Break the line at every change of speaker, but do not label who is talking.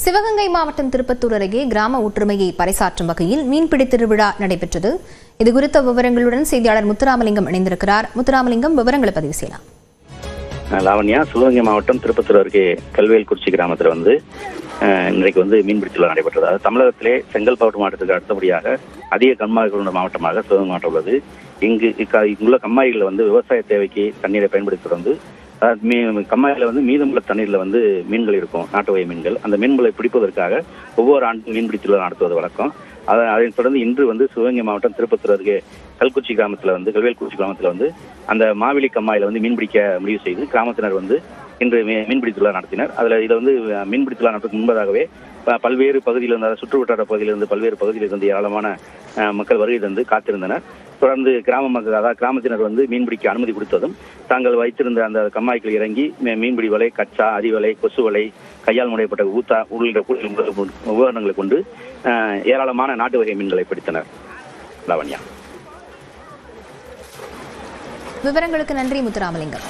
சிவகங்கை மாவட்டம் திருப்பத்தூர் அருகே கிராம ஒற்றுமையை பறைசாற்றும் வகையில் மீன்பிடி திருவிழா நடைபெற்றது. இதுகுறித்த விவரங்களுடன் செய்தியாளர் முத்துராமலிங்கம் இணைந்திருக்கிறார். முத்துராமலிங்கம், விவரங்களை பதிவு செய்யலாம்.
லாவண்யா, சிவகங்கை மாவட்டம் திருப்பத்தூர் அருகே கல்வேல்குறிச்சி கிராமத்தில் இன்றைக்கு மீன்பிடி திருவிழா நடைபெற்றது. அது தமிழகத்திலே செங்கல்பட்டு மாவட்டத்துக்கு அடுத்தபடியாக அதிக கண்மாய்கள் உள்ள மாவட்டமாக சிவகங்கை மாவட்டம் உள்ளது. இங்குள்ள கம்மாய்களில் விவசாய தேவைக்கு தண்ணீரை பயன்படுத்தி கம்மாயில மீதமுள்ள தண்ணீர்ல மீன்கள் இருக்கும், நாட்டு வகை மீன்கள். அந்த மீன்களை பிடிப்பதற்காக ஒவ்வொரு ஆண்டும் மீன்பிடி திருவிழா நடத்துவது வழக்கம். அதைத் தொடர்ந்து இன்று சிவகங்கை மாவட்டம் திருப்பத்தூர் அருகே கல்குச்சி கிராமத்தில் கல்வேல்குறிச்சி கிராமத்தில் அந்த மாவிலி கம்மாயில மீன்பிடிக்க முடிவு செய்து கிராமத்தினர் இன்று மீன்பிடி திருவிழா நடத்தினர். இதை மீன்பிடி திருவிழா நடத்துவதற்கு முன்பதாகவே பல்வேறு பகுதியிலிருந்து, சுற்று வட்டார பகுதியிலிருந்து பல்வேறு பகுதியிலிருந்து ஏராளமான மக்கள் வருகை தந்து காத்திருந்தனர். தொடர்ந்து கிராமத்தினர் மீன்பிடிக்க அனுமதி கொடுத்ததும் தாங்கள் வைத்திருந்த அந்த கம்மாய்கள் இறங்கி மீன்பிடி வலை, கச்சா, அரிவலை, கொசு வலை, கையால் முடையப்பட்ட ஊத்தா உள்ளிட்ட உபகரணங்களை கொண்டு ஏராளமான நாட்டு வகை மீன்களை பிடித்தனர். லாவண்யா,
விவரங்களுக்கு நன்றி முத்துராமலிங்கம்.